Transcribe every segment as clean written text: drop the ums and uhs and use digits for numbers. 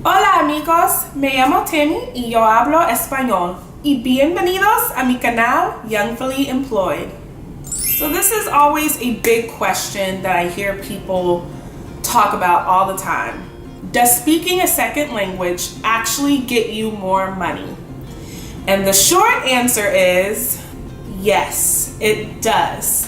Hola amigos, me llamo Tammy y yo hablo español. Y bienvenidos a mi canal Youngfully Employed. So this is always a big question that I hear people talk about all the time. Does speaking a second language actually get you more money? And the short answer is yes, it does.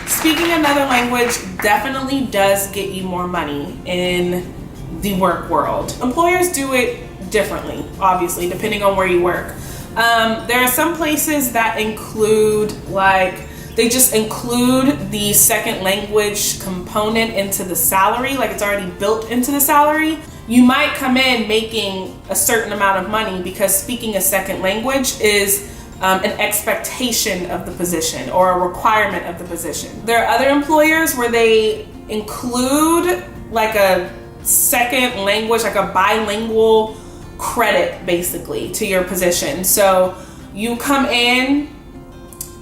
Speaking another language definitely does get you more money in the work world. Employers do it differently, obviously, depending on where you work. There are some places that include, they just include the second language component into the salary, like it's already built into the salary. You might come in making a certain amount of money because speaking a second language is an expectation of the position or a requirement of the position. There are other employers where they include like a second language, like a bilingual credit basically to your position. So you come in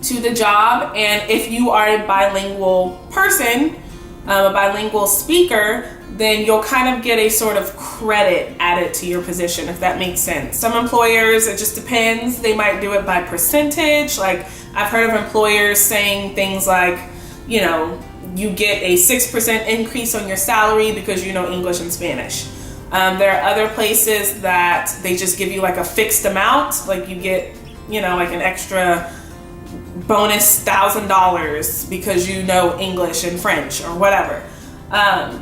to the job, and if you are a bilingual person, a bilingual speaker, then you'll kind of get a sort of credit added to your position, if that makes sense. Some employers, it just depends. They might do it by percentage. Like I've heard of employers saying things like, you know, you get a 6% increase on your salary because you know English and Spanish. There are other places that they just give you like a fixed amount, like you get, you know, like an extra bonus $1,000 because you know English and French or whatever.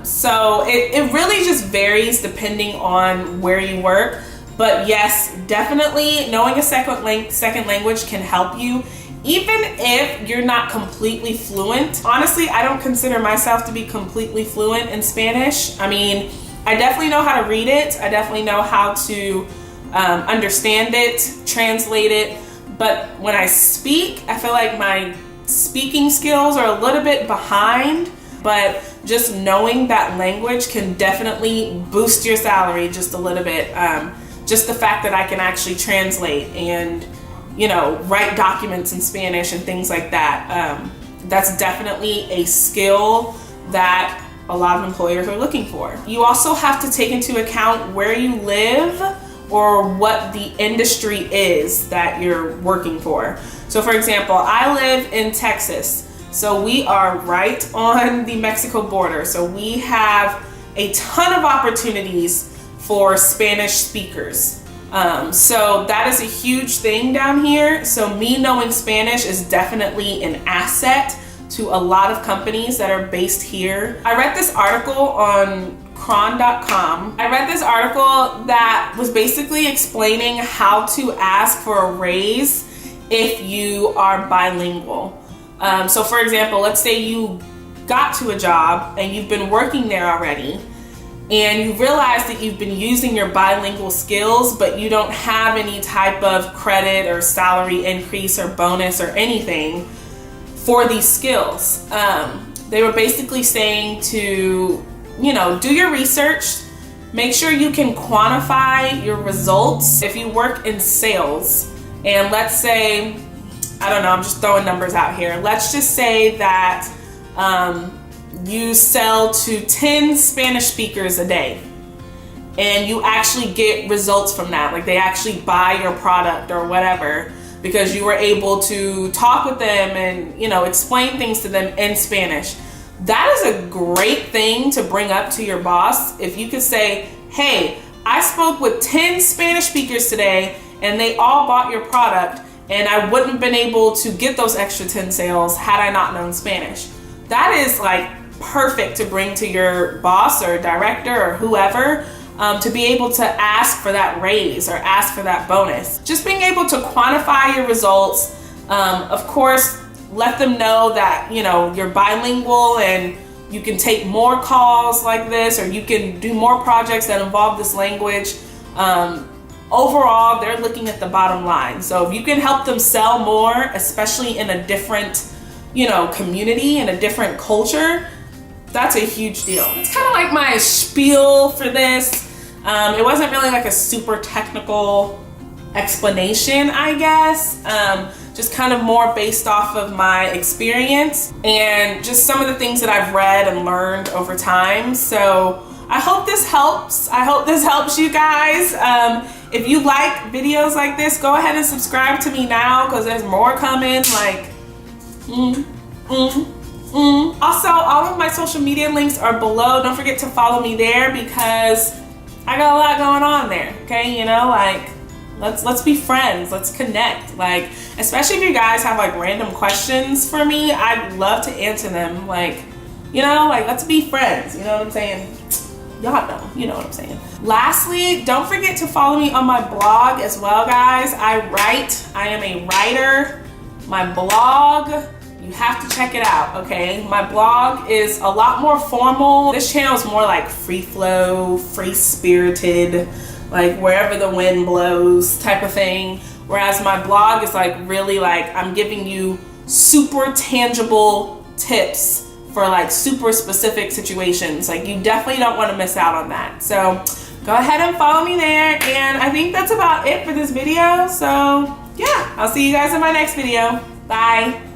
So it really just varies depending on where you work. But yes, definitely knowing a second language can help you. Even if you're not completely fluent. Honestly, I don't consider myself to be completely fluent in Spanish. I mean, I definitely know how to read it. I definitely know how to understand it, translate it. But when I speak, I feel like my speaking skills are a little bit behind. But just knowing that language can definitely boost your salary just a little bit. Just the fact that I can actually translate and, you know, write documents in Spanish and things like that. That's definitely a skill that a lot of employers are looking for. You also have to take into account where you live or what the industry is that you're working for. So for example, I live in Texas. So we are right on the Mexico border. So we have a ton of opportunities for Spanish speakers. So that is a huge thing down here. So me knowing Spanish is definitely an asset to a lot of companies that are based here. I read this article on cron.com. I read this article that was basically explaining how to ask for a raise if you are bilingual. So for example, let's say you got to a job and you've been working there already, and you realize that you've been using your bilingual skills, but you don't have any type of credit or salary increase or bonus or anything for these skills. They were basically saying to, you know, do your research, make sure you can quantify your results. If you work in sales, and let's say, I don't know, I'm just throwing numbers out here. Let's just say that you sell to 10 Spanish speakers a day and you actually get results from that. Like they actually buy your product or whatever because you were able to talk with them and, you know, explain things to them in Spanish. That is a great thing to bring up to your boss. If you could say, hey, I spoke with 10 Spanish speakers today and they all bought your product, and I wouldn't have been able to get those extra 10 sales had I not known Spanish. That is like perfect to bring to your boss or director or whoever to be able to ask for that raise or ask for that bonus. Just being able to quantify your results. Of course, let them know that, you know, you're bilingual and you can take more calls like this, or you can do more projects that involve this language. Overall, they're looking at the bottom line. So if you can help them sell more, especially in a different, you know, community and a different culture, that's a huge deal. It's kind of like my spiel for this. It wasn't really like a super technical explanation, I guess. Just kind of more based off of my experience and just some of the things that I've read and learned over time. So I hope this helps. I hope this helps you guys. If you like videos like this, go ahead and subscribe to me now because there's more coming. Like, Also, all of my social media links are below. Don't forget to follow me there because I got a lot going on there. Okay, you know, like let's be friends. Let's connect. Like, especially if you guys have like random questions for me, I'd love to answer them. Like, you know, like let's be friends. You know what I'm saying? Y'all know, you know what I'm saying. Lastly, don't forget to follow me on my blog as well, guys. I am a writer. My blog, you have to check it out, okay? My blog is a lot more formal. This channel is more like free flow, free spirited, like wherever the wind blows type of thing. Whereas my blog is like really like, I'm giving you super tangible tips for like super specific situations. Like you definitely don't want to miss out on that. So go ahead and follow me there. And I think that's about it for this video. So yeah, I'll see you guys in my next video. Bye.